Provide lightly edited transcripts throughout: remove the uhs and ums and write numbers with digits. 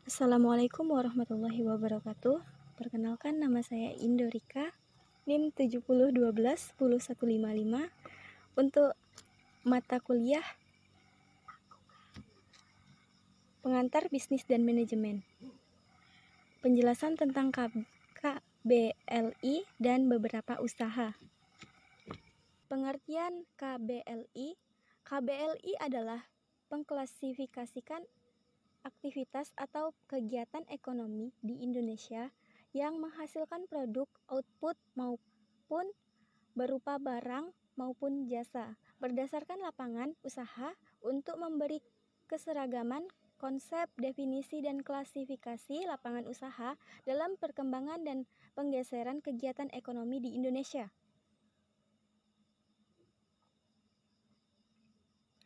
Assalamualaikum warahmatullahi wabarakatuh. Perkenalkan, nama saya Indorika, NIM 7012 10155. Untuk mata kuliah Pengantar Bisnis dan Manajemen. Penjelasan tentang KBLI dan beberapa usaha. Pengertian KBLI. KBLI adalah pengklasifikasikan aktivitas atau kegiatan ekonomi di Indonesia yang menghasilkan produk output maupun berupa barang maupun jasa berdasarkan lapangan usaha untuk memberi keseragaman konsep, definisi, dan klasifikasi lapangan usaha dalam perkembangan dan penggeseran kegiatan ekonomi di Indonesia.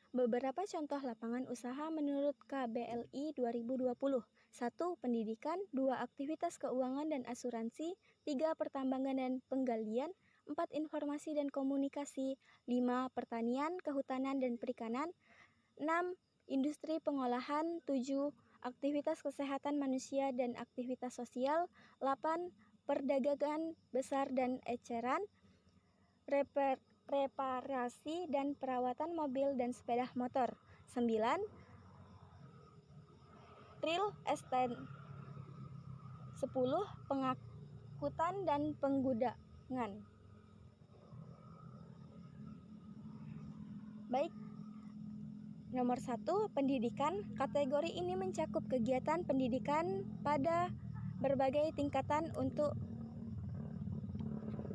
Beberapa contoh lapangan usaha menurut KBLI 2020. 1. Pendidikan. 2. Aktivitas keuangan dan asuransi. 3. Pertambangan dan penggalian. 4. Informasi dan komunikasi. 5. Pertanian, kehutanan, dan perikanan. 6. Industri pengolahan. 7. Aktivitas kesehatan manusia dan aktivitas sosial. 8. Perdagangan besar dan eceran. Reparasi dan perawatan mobil dan sepeda motor. 9. Real estate. 10. Pengangkutan dan penggudangan. Baik, nomor 1, pendidikan. Kategori ini mencakup kegiatan pendidikan pada berbagai tingkatan untuk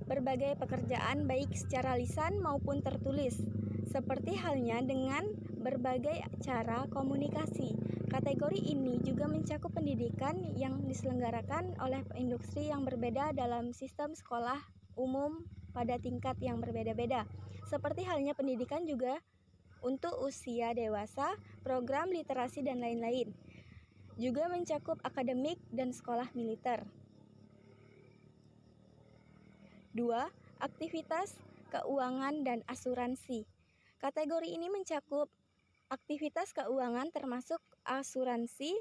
berbagai pekerjaan baik secara lisan maupun tertulis, seperti halnya dengan berbagai cara komunikasi. Kategori ini juga mencakup pendidikan yang diselenggarakan oleh industri yang berbeda dalam sistem sekolah umum pada tingkat yang berbeda-beda, seperti halnya pendidikan juga untuk usia dewasa, program literasi, dan lain-lain. Juga mencakup akademik dan sekolah militer. 2. Aktivitas keuangan dan asuransi. Kategori ini mencakup aktivitas keuangan termasuk asuransi,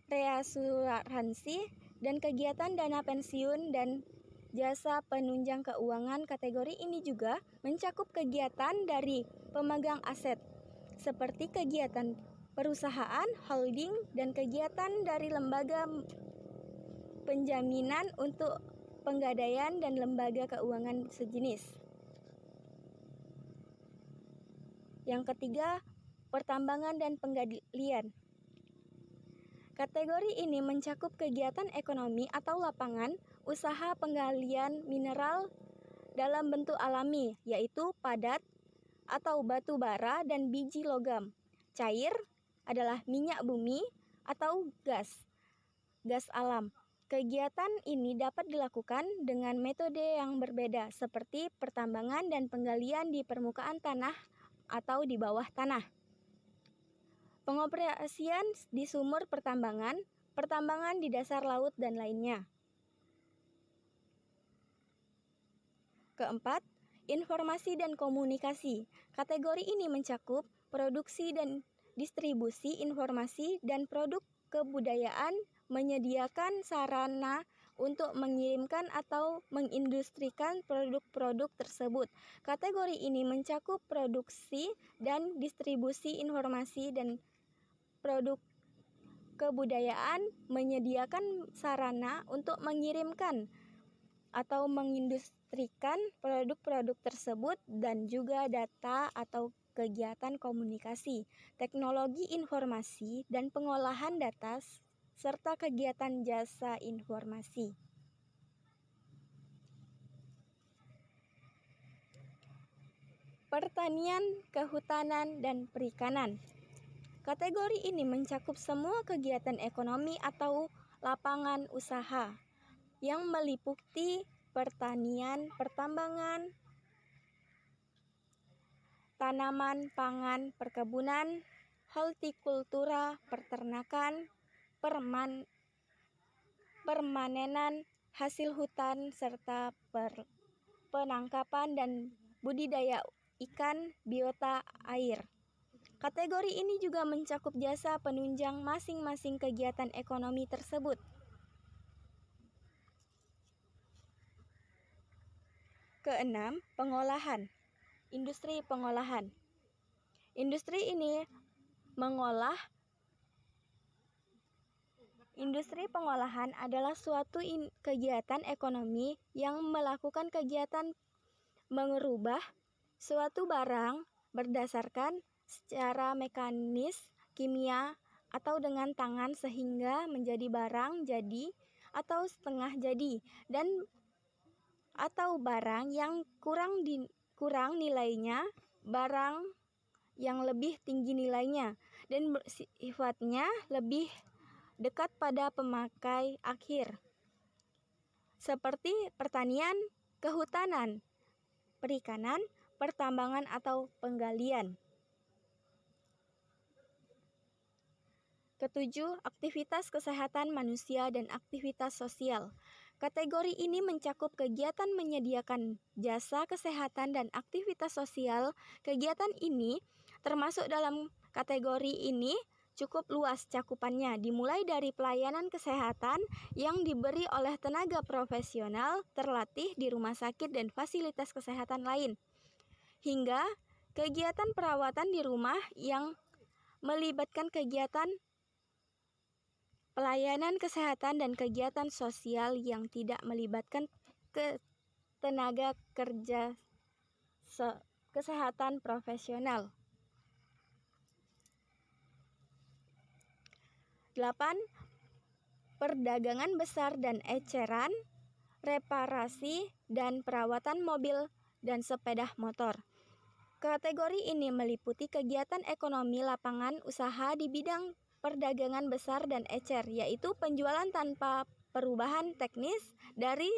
reasuransi, dan kegiatan dana pensiun dan jasa penunjang keuangan. Kategori ini juga mencakup kegiatan dari pemegang aset, seperti kegiatan perusahaan, holding, dan kegiatan dari lembaga penjaminan untuk penggadaian dan lembaga keuangan sejenis. Yang ketiga, pertambangan dan penggalian. Kategori ini mencakup kegiatan ekonomi atau lapangan usaha penggalian mineral dalam bentuk alami, yaitu padat atau batu bara dan biji logam. Cair adalah minyak bumi atau gas alam. Kegiatan ini dapat dilakukan dengan metode yang berbeda, seperti pertambangan dan penggalian di permukaan tanah atau di bawah tanah. Pengoperasian di sumur pertambangan, pertambangan di dasar laut, dan lainnya. Keempat, informasi dan komunikasi. Kategori ini mencakup produksi dan distribusi informasi dan produk kebudayaan, menyediakan sarana untuk mengirimkan atau mengindustrikan produk-produk tersebut. Kategori ini mencakup produksi dan distribusi informasi dan produk kebudayaan, menyediakan sarana untuk mengirimkan atau mengindustrikan produk-produk tersebut, dan juga data atau kegiatan komunikasi, teknologi informasi dan pengolahan data, serta kegiatan jasa informasi. Pertanian, kehutanan, dan perikanan. Kategori ini mencakup semua kegiatan ekonomi atau lapangan usaha yang meliputi pertanian, pertambangan, tanaman pangan, perkebunan, hortikultura, peternakan, permanenan hasil hutan, serta penangkapan dan budidaya ikan biota air. Kategori ini juga mencakup jasa penunjang masing-masing kegiatan ekonomi tersebut. Keenam, pengolahan. Industri pengolahan. Industri pengolahan adalah suatu kegiatan ekonomi yang melakukan kegiatan mengubah suatu barang berdasarkan secara mekanis, kimia, atau dengan tangan sehingga menjadi barang jadi atau setengah jadi, dan atau barang yang kurang nilainya, barang yang lebih tinggi nilainya, dan sifatnya lebih dekat pada pemakai akhir, seperti pertanian, kehutanan, perikanan, pertambangan, atau penggalian. Ketujuh, aktivitas kesehatan manusia dan aktivitas sosial. Kategori ini mencakup kegiatan menyediakan jasa kesehatan dan aktivitas sosial. Kegiatan ini termasuk dalam kategori ini cukup luas cakupannya, dimulai dari pelayanan kesehatan yang diberi oleh tenaga profesional terlatih di rumah sakit dan fasilitas kesehatan lain, hingga kegiatan perawatan di rumah yang melibatkan kegiatan pelayanan kesehatan dan kegiatan sosial yang tidak melibatkan tenaga kerja kesehatan profesional. 8. Perdagangan besar dan eceran, reparasi dan perawatan mobil dan sepeda motor. Kategori ini meliputi kegiatan ekonomi lapangan usaha di bidang perdagangan besar dan ecer, yaitu penjualan tanpa perubahan teknis dari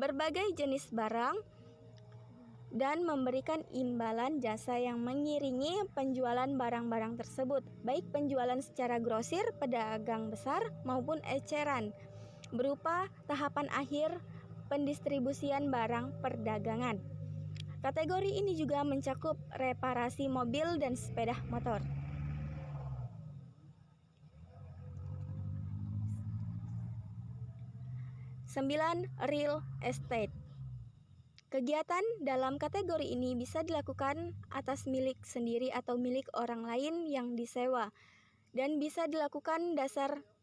berbagai jenis barang dan memberikan imbalan jasa yang mengiringi penjualan barang-barang tersebut, baik penjualan secara grosir pedagang besar maupun eceran, berupa tahapan akhir pendistribusian barang perdagangan. Kategori ini juga mencakup reparasi mobil dan sepeda motor. 9. Real estate. Kegiatan dalam kategori ini bisa dilakukan atas milik sendiri atau milik orang lain yang disewa, dan bisa dilakukan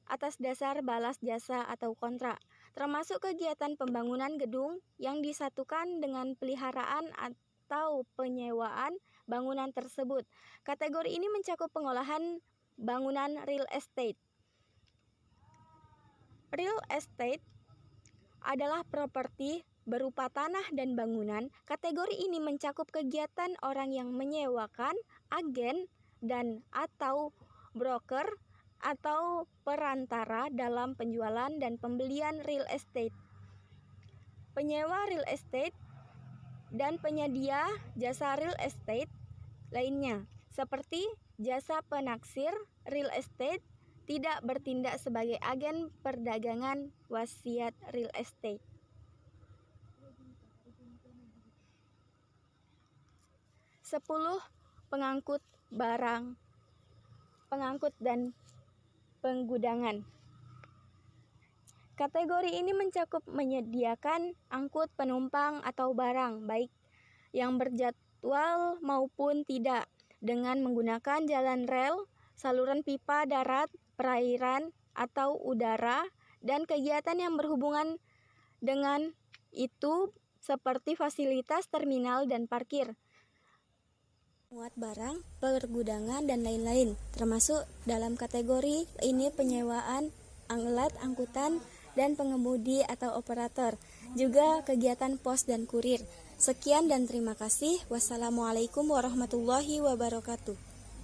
atas dasar balas jasa atau kontrak, termasuk kegiatan pembangunan gedung yang disatukan dengan peliharaan atau penyewaan bangunan tersebut. Kategori ini mencakup pengolahan bangunan real estate. Real estate adalah properti berupa tanah dan bangunan. Kategori ini mencakup kegiatan orang yang menyewakan, agen dan atau broker atau perantara dalam penjualan dan pembelian real estate, penyewa real estate, dan penyedia jasa real estate lainnya, seperti jasa penaksir real estate, tidak bertindak sebagai agen perdagangan wasiat real estate. 10. Pengangkut barang, pengangkut dan penggudangan. Kategori ini mencakup menyediakan angkut penumpang atau barang, baik yang berjadwal maupun tidak, dengan menggunakan jalan rel, saluran pipa darat, perairan, atau udara, dan kegiatan yang berhubungan dengan itu seperti fasilitas terminal dan parkir, muat barang, pergudangan, dan lain-lain. Termasuk dalam kategori ini penyewaan alat angkutan dan pengemudi atau operator, juga kegiatan pos dan kurir. Sekian dan terima kasih. Wassalamualaikum warahmatullahi wabarakatuh.